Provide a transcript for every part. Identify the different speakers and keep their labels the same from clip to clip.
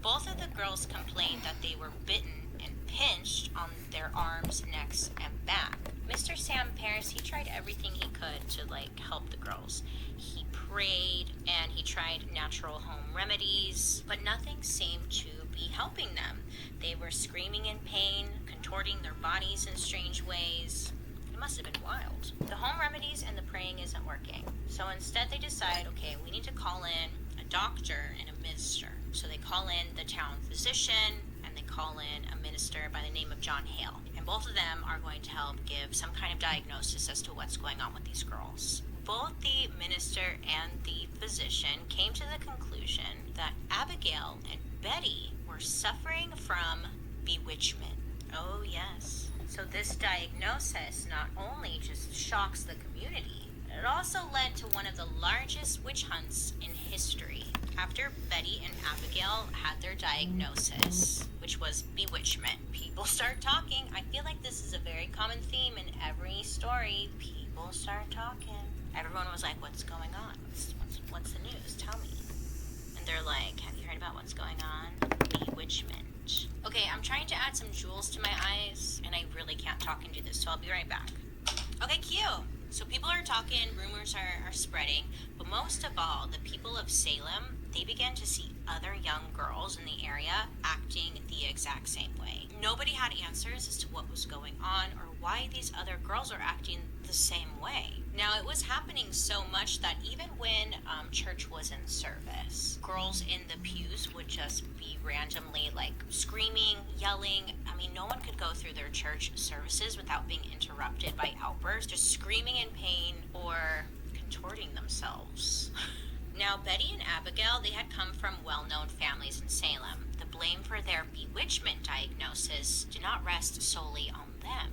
Speaker 1: Both of the girls complained that they were bitten and pinched on their arms, necks, and back. Mr. Sam Paris, he tried everything he could to help the girls. He prayed and he tried natural home remedies, but nothing seemed to be helping them. They were screaming in pain, contorting their bodies in strange ways. It must have been wild. The home remedies and the praying isn't working. So instead they decide, okay, we need to call in a doctor and a minister. So they call in the town physician and they call in a minister by the name of John Hale. And both of them are going to help give some kind of diagnosis as to what's going on with these girls. Both the minister and the physician came to the conclusion that Abigail and Betty were suffering from bewitchment. Oh yes. So this diagnosis not only just shocks the community, it also led to one of the largest witch hunts in history. After Betty and Abigail had their diagnosis, which was bewitchment, people start talking. I feel like this is a very common theme in every story. People start talking. Everyone was like, what's going on? What's the news? Tell me. And they're like, have you heard about what's going on? Bewitchment. Okay, I'm trying to add some jewels to my eyes, and I really can't talk and do this, so I'll be right back. Okay, cute. So people are talking, rumors are spreading, but most of all, the people of Salem, they began to see other young girls in the area acting the exact same way. Nobody had answers as to what was going on or why these other girls are acting the same way. Now, it was happening so much that even when church was in service, girls in the pews would just be randomly screaming, yelling. I mean, no one could go through their church services without being interrupted by outbursts, just screaming in pain or contorting themselves. Now, Betty and Abigail, they had come from well-known families in Salem. The blame for their bewitchment diagnosis did not rest solely on them.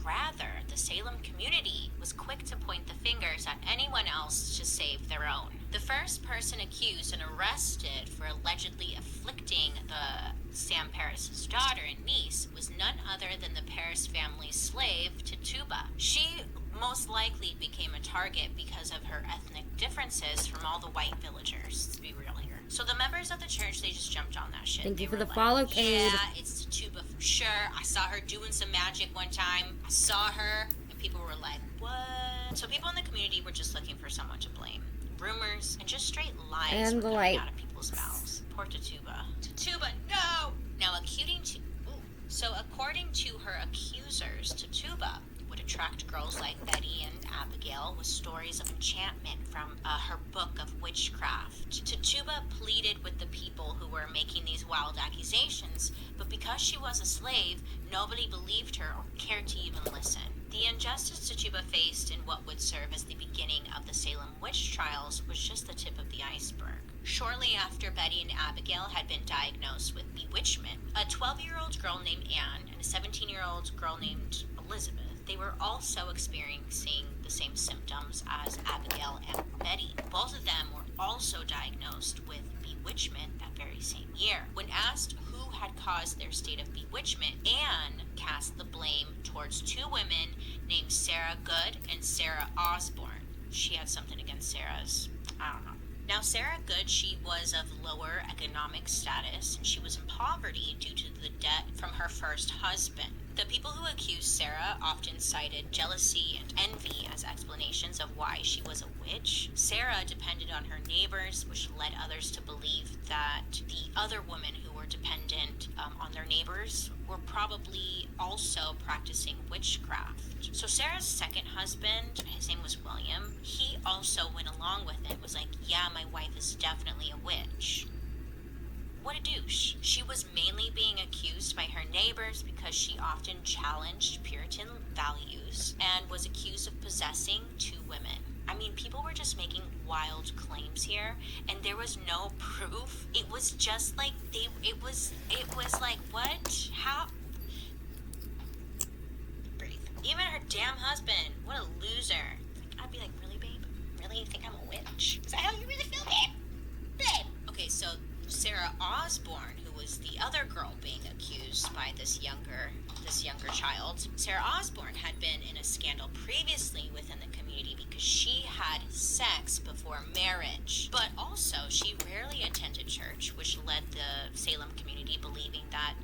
Speaker 1: Rather, the Salem community was quick to point the fingers at anyone else to save their own. The first person accused and arrested for allegedly afflicting the Sam Paris's daughter and niece was none other than the Paris family's slave, Tituba. She most likely became a target because of her ethnic differences from all the white villagers, to be real here. So the members of the church, they just jumped on that shit.
Speaker 2: Thank you for the follow, Cade.
Speaker 1: Yeah, it's Tituba for sure. I saw her doing some magic one time. I saw her, and people were like, what? So people in the community were just looking for someone to blame. Rumors and just straight lies
Speaker 2: and
Speaker 1: were coming out of people's mouths. Poor Tituba. Tituba, no! Now, according to her accusers, Tituba would attract girls like Betty and Abigail with stories of enchantment from her book of witchcraft. Tituba pleaded with the people who were making these wild accusations, but because she was a slave, nobody believed her or cared to even listen. The injustice Tituba faced in what would serve as the beginning of the Salem witch trials was just the tip of the iceberg. Shortly after Betty and Abigail had been diagnosed with bewitchment, a 12-year-old girl named Anne and a 17-year-old girl named Elizabeth, they were also experiencing the same symptoms as Abigail and Betty. Both of them were also diagnosed with bewitchment that very same year. When asked who had caused their state of bewitchment, Anne cast the blame towards two women named Sarah Good and Sarah Osborne. She had something against Sarah's, I don't know. Now, Sarah Good, she was of lower economic status, and she was in poverty due to the debt from her first husband. The people who accused Sarah often cited jealousy and envy as explanations of why she was a witch. Sarah depended on her neighbors, which led others to believe that the other women who were dependent on their neighbors were probably also practicing witchcraft. So Sarah's second husband, his name was William, he also went along with it, was like, yeah, my wife is definitely a witch. What a douche. She was mainly being accused by her neighbors because she often challenged Puritan values and was accused of possessing two women. I mean, people were just making wild claims here, and there was no proof. It was just like it was like, what? How? Breathe. Even her damn husband, what a loser. I'd be like, really, babe? Really? You think I'm a witch? Is that how you really feel, babe? Babe! Okay, so Sarah Osborne, who was the other girl being accused by this younger child, Sarah Osborne had been in a scandal previously within the community because she had sex before marriage. But also, she rarely attended church, which led the Salem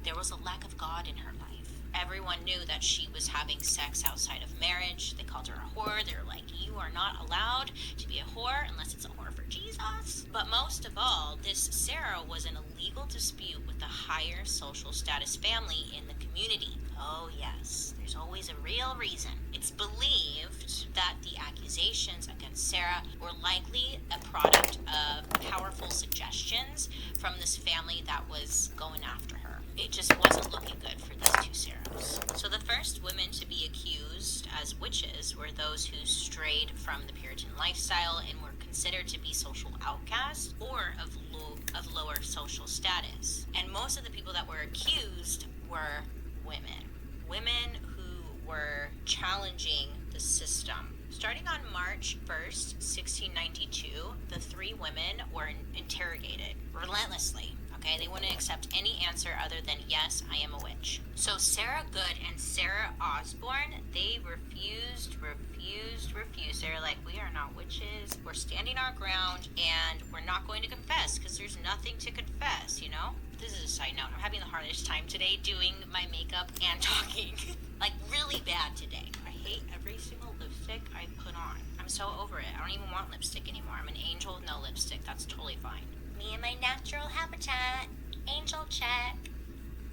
Speaker 1: There was a lack of God in her life. Everyone knew that she was having sex outside of marriage. They called her a whore. They were like, you are not allowed to be a whore unless it's a whore for Jesus. But most of all, this Sarah was in a legal dispute with a higher social status family in the community. Oh yes, there's always a real reason. It's believed that the accusations against Sarah were likely a product of powerful suggestions from this family that was going after her. It just wasn't looking good for these two Sarahs. So the first women to be accused as witches were those who strayed from the Puritan lifestyle and were considered to be social outcasts or of lower social status. And most of the people that were accused were women. Women who were challenging the system. Starting on March 1st, 1692, the three women were interrogated relentlessly. Okay, they wouldn't accept any answer other than, yes, I am a witch. So Sarah Good and Sarah Osborne, they refused. They were like, we are not witches. We're standing our ground, and we're not going to confess because there's nothing to confess, you know? This is a side note. I'm having the hardest time today doing my makeup and talking. Like, really bad today. I hate every single lipstick I put on. I'm so over it. I don't even want lipstick anymore. I'm an angel with no lipstick. That's totally fine. Me and my natural habitat. Angel check.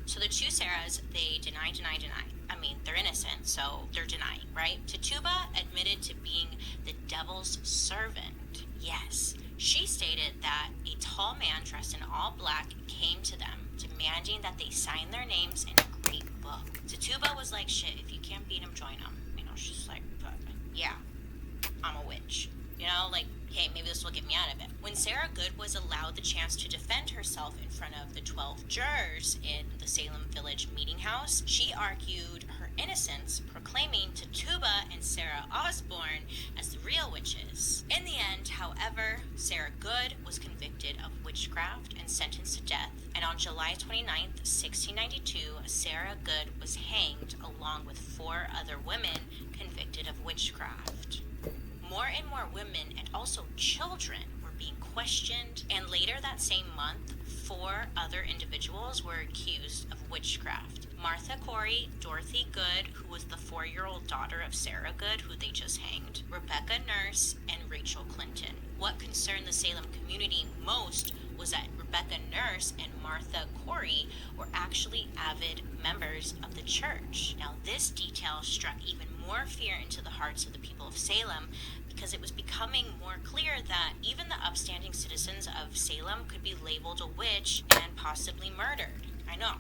Speaker 1: So the two Sarahs, they deny. I mean, they're innocent, so they're denying, right? Tituba admitted to being the devil's servant. Yes. She stated that a tall man dressed in all black came to them, demanding that they sign their names in a great book. Tituba was like, shit, if you can't beat him, join him. You know, she's like, yeah, I'm a witch. You know, like, hey, maybe this will get me out of it. When Sarah Good was allowed the chance to defend herself in front of the 12 jurors in the Salem Village Meeting House, she argued her innocence, proclaiming Tituba and Sarah Osborne as the real witches. In the end, however, Sarah Good was convicted of witchcraft and sentenced to death, and on July 29th, 1692, Sarah Good was hanged along with 4 other women convicted of witchcraft. More and more women and also children were being questioned, and later that same month, 4 other individuals were accused of witchcraft. Martha Corey, Dorothy Good, who was the 4-year-old daughter of Sarah Good, who they just hanged, Rebecca Nurse, and Rachel Clinton. What concerned the Salem community most was that Rebecca Nurse and Martha Corey were actually avid members of the church. Now, this detail struck even more fear into the hearts of the people of Salem, because it was becoming more clear that even the upstanding citizens of Salem could be labeled a witch and possibly murdered. I know.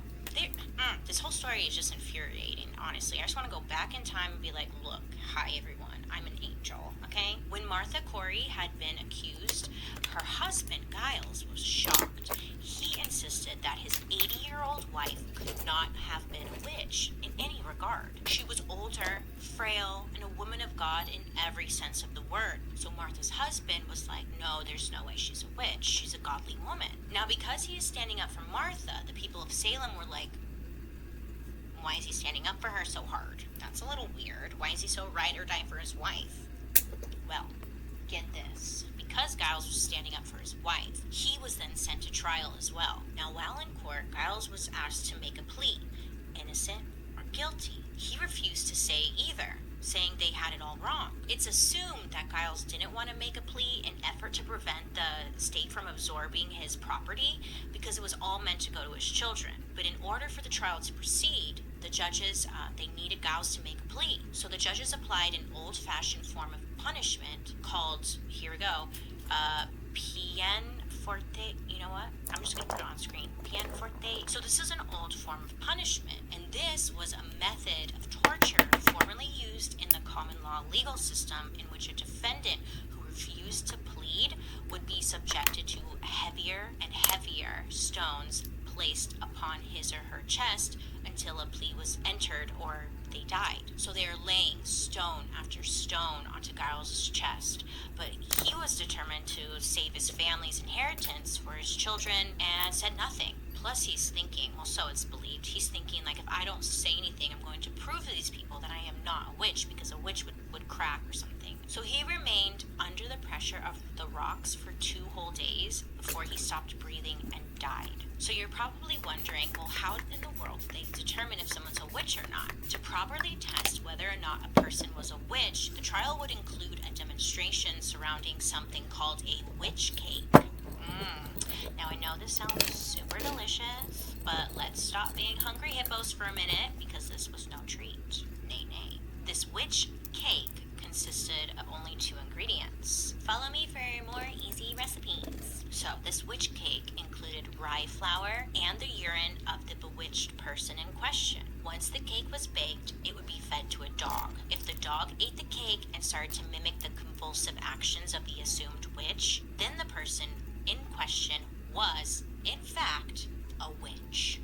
Speaker 1: This whole story is just infuriating, honestly. I just want to go back in time and be like, look, hi everyone, I'm an angel, okay? When Martha Corey had been accused, her husband, Giles, was shocked. He insisted that his 80-year-old wife could not have been a witch in any regard. She was older, frail, and a woman of God in every sense of the word. So Martha's husband was like, no, there's no way she's a witch. She's a godly woman. Now, because he is standing up for Martha, the people of Salem were like, why is he standing up for her so hard? That's a little weird. Why is he so ride or die for his wife? Well, get this. Because Giles was standing up for his wife, he was then sent to trial as well. Now, while in court, Giles was asked to make a plea, innocent or guilty. He refused to say either, saying they had it all wrong. It's assumed that Giles didn't want to make a plea in effort to prevent the state from absorbing his property because it was all meant to go to his children. But in order for the trial to proceed, the judges, they needed Giles to make a plea. So the judges applied an old-fashioned form of punishment called, here we go, peine forte. You know what? I'm just going to put it on screen. Peine forte. So this is an old form of punishment, and this was a method of torture formerly used in the common law legal system in which a defendant who refused to plead would be subjected to heavier and heavier stones placed upon his or her chest until a plea was entered or they died. So they are laying stone after stone onto Giles' chest, but he was determined to save his family's inheritance for his children and said nothing. Plus he's thinking, well, so it's believed, he's thinking like, if I don't say anything, I'm going to prove to these people that I am not a witch, because a witch would crack or something. So he remained under the pressure of the rocks for 2 whole days before he stopped breathing and died. So you're probably wondering, well, how in the world do they determine if someone's a witch or not? To properly test whether or not a person was a witch, the trial would include a demonstration surrounding something called a witch cake. Now I know this sounds super delicious, but let's stop being hungry hippos for a minute, because this was no treat. Nay, nay. This witch cake consisted of only 2 ingredients. Follow me for more easy recipes. So this witch cake included rye flour and the urine of the bewitched person in question. Once the cake was baked, it would be fed to a dog. If the dog ate the cake and started to mimic the convulsive actions of the assumed witch, then the person in question was, in fact, a witch.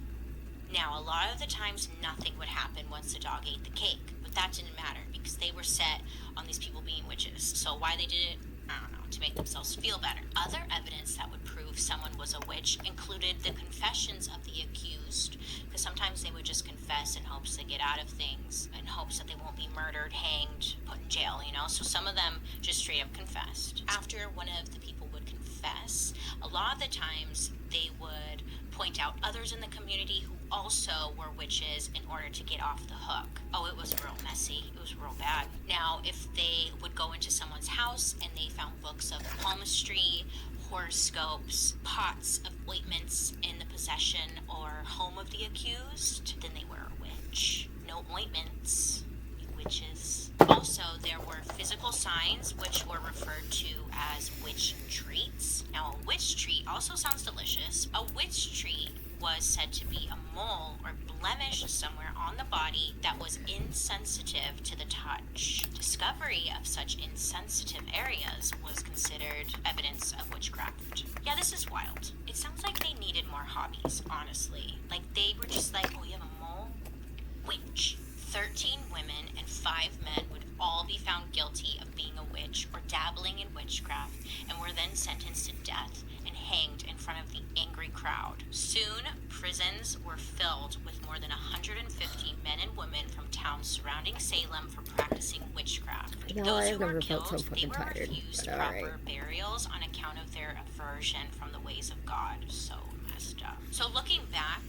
Speaker 1: Now, a lot of the times nothing would happen once the dog ate the cake, but that didn't matter because they were set on these people being witches. So why they did it, I don't know, to make themselves feel better. Other evidence that would prove someone was a witch included the confessions of the accused, because sometimes they would just confess in hopes to get out of things, in hopes that they won't be murdered, hanged, put in jail, so some of them just straight up confessed. After one of the people would confess, a lot of the times they would point out others in the community who also were witches in order to get off the hook. Oh, it was real messy. It was real bad. Now, if they would go into someone's house and they found books of palmistry, horoscopes, pots of ointments in the possession or home of the accused, then they were a witch. No ointments, you witches. Also, there were physical signs which were referred to as witch treats. Now, a witch treat also sounds delicious. A witch treat was said to be a mole or blemish somewhere on the body that was insensitive to the touch. Discovery of such insensitive areas was considered evidence of witchcraft. Yeah, this is wild. It sounds like they needed more hobbies, honestly. Like, they were just like, oh, you have a mole? Witch. 13 women and 5 men would all be found guilty of being a witch or dabbling in witchcraft, and were then sentenced to death and hanged in front of the angry crowd. Soon, prisons were filled with more than 150 men and women from towns surrounding Salem for practicing witchcraft. Those who were killed, they were refused proper burials on account of their aversion from the ways of God. So messed up. So looking back,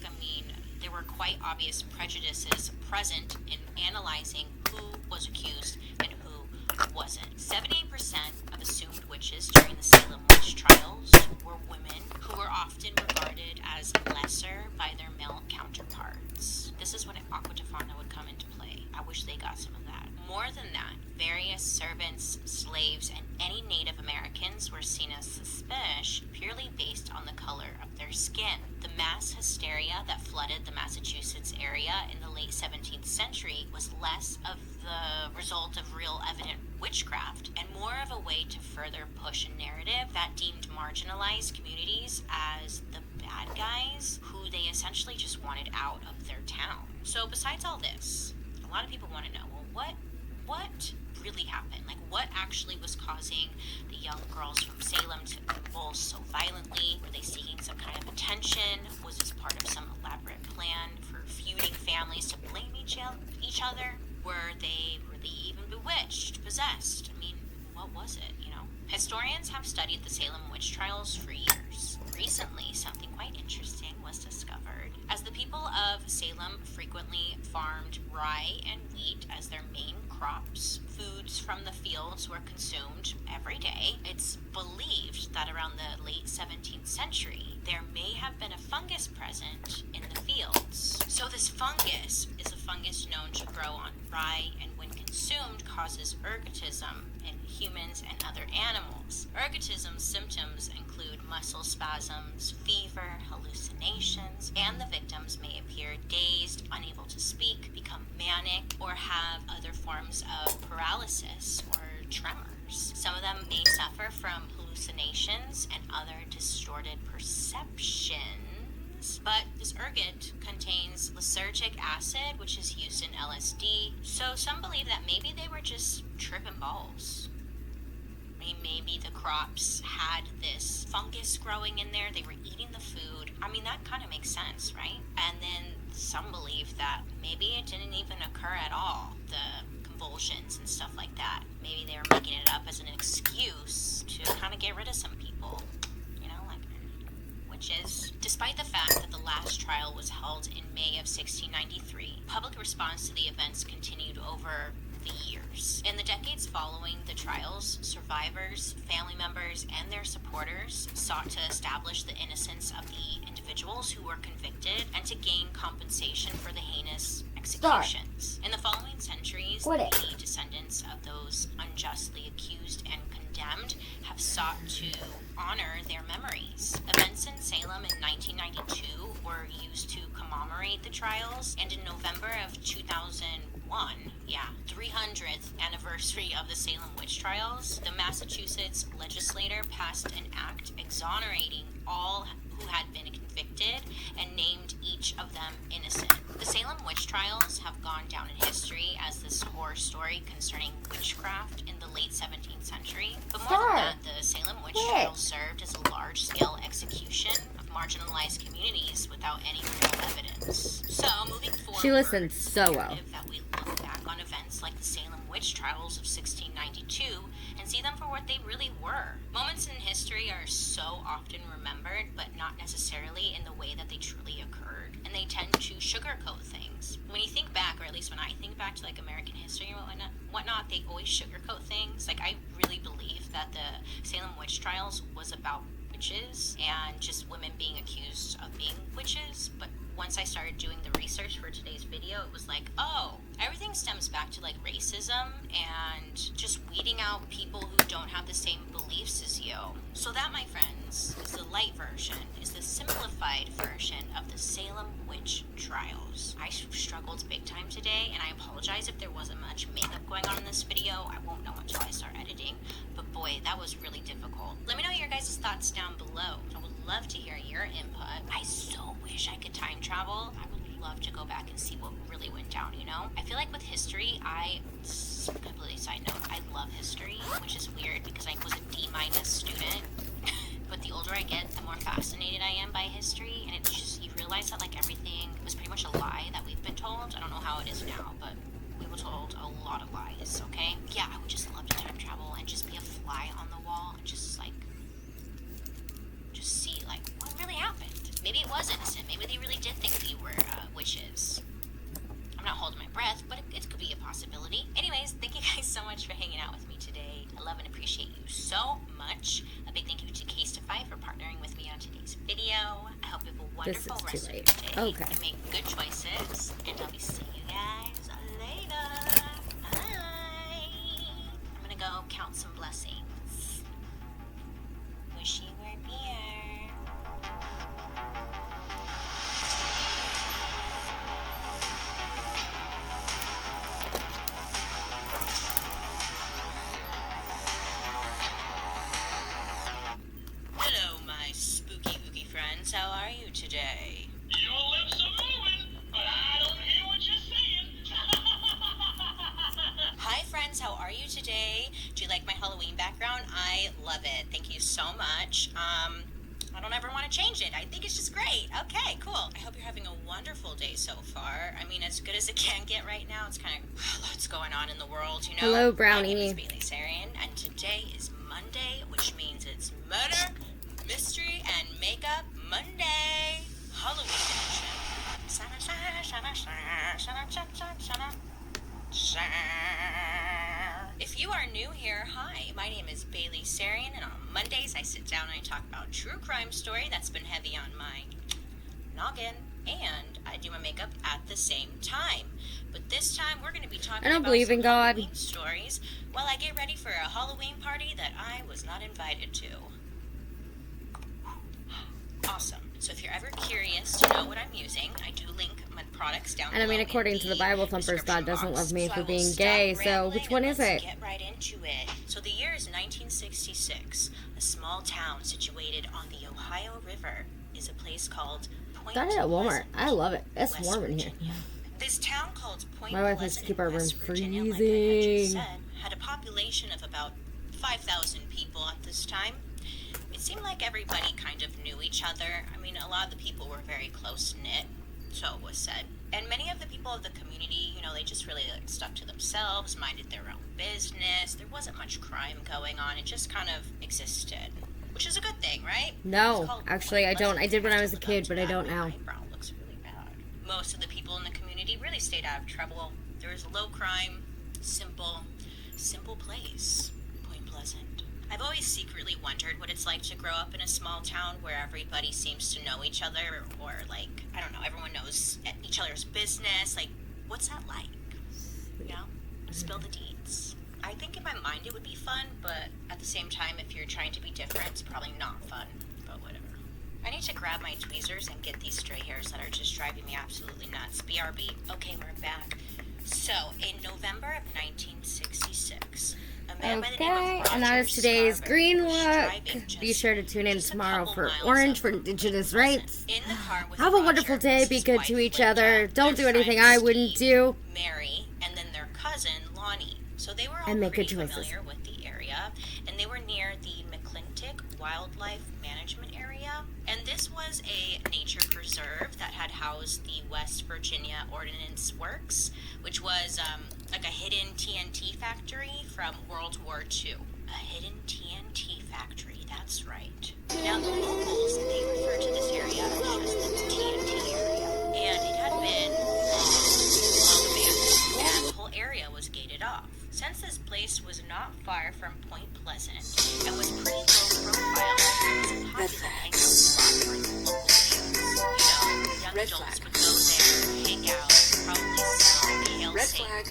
Speaker 1: there were quite obvious prejudices present in analyzing who was accused and who wasn't. 78% of assumed witches during the Salem witch trials were women who were often regarded as lesser by their male counterparts. This is when Aqua Tofana would come into play. I wish they got some of that. More than that, various servants, slaves, and any Native Americans were seen as suspicious purely based on the color of their skin. The mass hysteria that flooded the Massachusetts area in the late 17th century was less of the result of real evident witchcraft and more of a way to further push a narrative that deemed marginalized communities as the bad guys who they essentially just wanted out of their town. So besides all this, a lot of people want to know, well, what really happened? Like, what actually was causing the young girls from Salem to convulse so violently? Were they seeking some kind of attention? Was this part of some elaborate plan for feuding families to blame each other? Were they even bewitched, possessed? What was it, Historians have studied the Salem witch trials for years. Recently, something quite interesting was discovered. As the people of Salem frequently farmed rye and wheat as their main crops, foods from the fields were consumed every day. It's believed that around the late 17th century, there may have been a fungus present in the fields. So this fungus is a fungus known to grow on rye and when consumed causes ergotism in humans and other animals. Ergotism symptoms include muscle spasms, fever, hallucinations, and the victims may appear dazed, unable to speak, become manic, or have other forms of paralysis or tremors. Some of them may suffer from hallucinations and other distorted perceptions. But this ergot contains lysergic acid, which is used in LSD, so some believe that maybe they were just tripping balls. Maybe the crops had this fungus growing in there, they were eating the food. That kind of makes sense, right? And then some believe that maybe it didn't even occur at all, the convulsions and stuff like that. Maybe they were making it up as an excuse to kind of get rid of some people, like witches. Despite the fact that last trial was held in May of 1693, public response to the events continued over the years. In the decades following the trials, survivors, family members, and their supporters sought to establish the innocence of the individuals who were convicted and to gain compensation for the heinous executions. In the following centuries, the descendants of those unjustly accused and condemned have sought to honor their memories. Events in Salem in 1992 were used to commemorate the trials, and in November of 2001, 300th anniversary of the Salem witch trials, the Massachusetts legislature passed an act exonerating all who had been convicted and named each of them innocent. The Salem witch trials have gone down in history as this horror story concerning witchcraft in the late 17th century. But more than that, the Salem witch trials served as a large-scale execution of marginalized communities without any real evidence. So, moving forward,
Speaker 2: she listened so well.
Speaker 1: That we look back on events like the Salem witch trials of 1692 and see them for what they really were. Moments in history are so often remembered, but not necessarily in the way that they truly occurred, and they tend to sugarcoat things. When you think back, or at least when I think back to like American history and whatnot, they always sugarcoat things. Like, I really believe that the Salem witch trials was about witches and just women being accused of being witches, but once I started doing the research for today's video, it was like, oh, everything stems back to like racism and just weeding out people who don't have the same beliefs as you. So that, my friends, is the light version, is the simplified version of the Salem witch trials. I struggled big time today, and I apologize if there wasn't much makeup going on in this video. I won't know until I start editing, but boy, that was really difficult. Let me know your guys' thoughts down below. I would love to hear your input. I so wish I could time travel. I would love to go back and see what really went down, you know? I feel like with history, completely side note, I love history, which is weird because I was a D- student. But the older I get, the more fascinated I am by history, and it's just, you realize that like everything was pretty much a lie that we've been told. I don't know how it is now, but we were told a lot of lies, okay? Yeah, I would just love to time travel and just be a fly on the wall and just see like what really happened. Maybe it was innocent. Maybe they really did think we were witches. I'm not holding my breath, but it could be a possibility. Anyways, thank you guys so much for hanging out with me today. I love and appreciate you so much. A big thank you to Casetify for partnering with me on today's video. I hope you have a wonderful rest of your day.
Speaker 2: Okay.
Speaker 1: And make good choices. And I'll be seeing you guys later. Bye. I'm gonna go count some blessings. Wish you were here. How are you today?
Speaker 3: Your lips are moving, but I don't hear what you're saying.
Speaker 1: Hi friends, how are you today? Do you like my Halloween background? I love it. Thank you so much. I don't ever want to change it. I think it's just great. Okay, cool. I hope you're having a wonderful day so far. I mean, as good as it can get right now. It's kind of lots going on in the world, you know?
Speaker 2: Hello, Brownie.
Speaker 1: My name is Bailey Sarian, and today is Monday, which means it's murder, mystery, and makeup Monday. Halloween edition. If you are new here, hi, my name is Bailey Sarian, and on Mondays I sit down and I talk about true crime story that's been heavy on my noggin, and I do my makeup at the same time. But this time we're going to be talking about
Speaker 2: believe in God.
Speaker 1: Halloween stories while I get ready for a Halloween party that I was not invited to. Awesome. So if you're ever curious to know what I'm using, I do link my products down below.
Speaker 2: And I mean, according to the Bible thumpers, God doesn't love me for being gay, so which one is it?
Speaker 1: Get right into it. So the year is 1966. A small town situated on the Ohio River is a place called Point
Speaker 2: Got it at Walmart.
Speaker 1: Pleasant,
Speaker 2: I love it. It's
Speaker 1: West
Speaker 2: warm in here.
Speaker 1: Virginia. This town called Point
Speaker 2: My wife
Speaker 1: Pleasant
Speaker 2: has to keep our
Speaker 1: in
Speaker 2: room
Speaker 1: West Virginia, like I had
Speaker 2: freezing.
Speaker 1: just said, had a population of about 5,000 people at this time. It seemed like everybody kind of knew each other. I mean, a lot of the people were very close-knit, so it was said. And many of the people of the community, you know, they just really like stuck to themselves, minded their own business. There wasn't much crime going on. It just kind of existed, which is a good thing, right?
Speaker 2: No, actually, I don't. I did when I was a kid, but I don't now.
Speaker 1: Most of the people in the community really stayed out of trouble. There was low crime, simple place, Point Pleasant. I've always secretly wondered what it's like to grow up in a small town where everybody seems to know each other, or like, I don't know, everyone knows each other's business. Like, what's that like? You know? Spill the deeds. I think in my mind it would be fun, but at the same time, if you're trying to be different, it's probably not fun. But whatever. I need to grab my tweezers and get these stray hairs that are just driving me absolutely nuts. BRB. Okay, we're back. So, in November of 1966, a man by the name of
Speaker 2: Okay,
Speaker 1: Roger
Speaker 2: and that is today's
Speaker 1: Scarborough
Speaker 2: green
Speaker 1: was
Speaker 2: look.
Speaker 1: driving
Speaker 2: Be sure to tune in
Speaker 1: just a
Speaker 2: tomorrow
Speaker 1: couple
Speaker 2: for
Speaker 1: miles
Speaker 2: Orange
Speaker 1: up
Speaker 2: for
Speaker 1: Point
Speaker 2: Indigenous
Speaker 1: Pleasant.
Speaker 2: rights.
Speaker 1: In the car with
Speaker 2: Have a wonderful
Speaker 1: Roger,
Speaker 2: day. Be
Speaker 1: his
Speaker 2: good
Speaker 1: wife,
Speaker 2: to each
Speaker 1: Linda,
Speaker 2: other. Don't do
Speaker 1: their
Speaker 2: anything
Speaker 1: friend,
Speaker 2: I wouldn't
Speaker 1: Steve,
Speaker 2: do.
Speaker 1: Mary, and then their cousin, Lonnie. So they were all
Speaker 2: And make good
Speaker 1: pretty
Speaker 2: choices.
Speaker 1: familiar with the area, and they were near the McClintock Wildlife Management Area. And this was a nature preserve that had housed the West Virginia Ordnance Works, which was like a hidden TNT factory from World War II. A hidden TNT factory, that's right. Now the locals, they refer to this area as just the TNT area. And it had been long abandoned, and the whole area was gated off. Since this place was not far from Point Pleasant and was pretty low profile, it was a popular hangout spot for the local youths. Young adults would go there, hang out, probably smoke, hail Satan,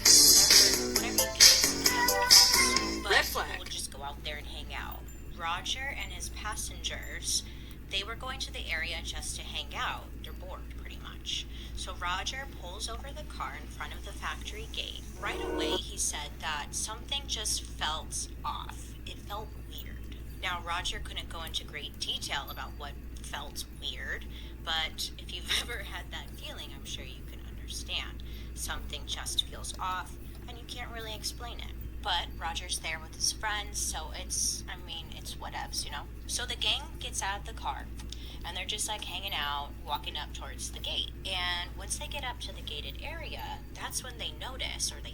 Speaker 1: whatever you do. But people would just go out there and hang out. Roger and his passengers, they were going to the area just to hang out. They're bored, pretty much. So Roger pulls over the car in front of the factory gate. Right away, he said that something just felt off. It felt weird. Now, Roger couldn't go into great detail about what felt weird, but if you've ever had that feeling, I'm sure you can understand. Something just feels off, and you can't really explain it. But Roger's there with his friends, so it's whatevs, you know? So the gang gets out of the car, and they're just like hanging out, walking up towards the gate. And once they get up to the gated area, that's when they notice, or they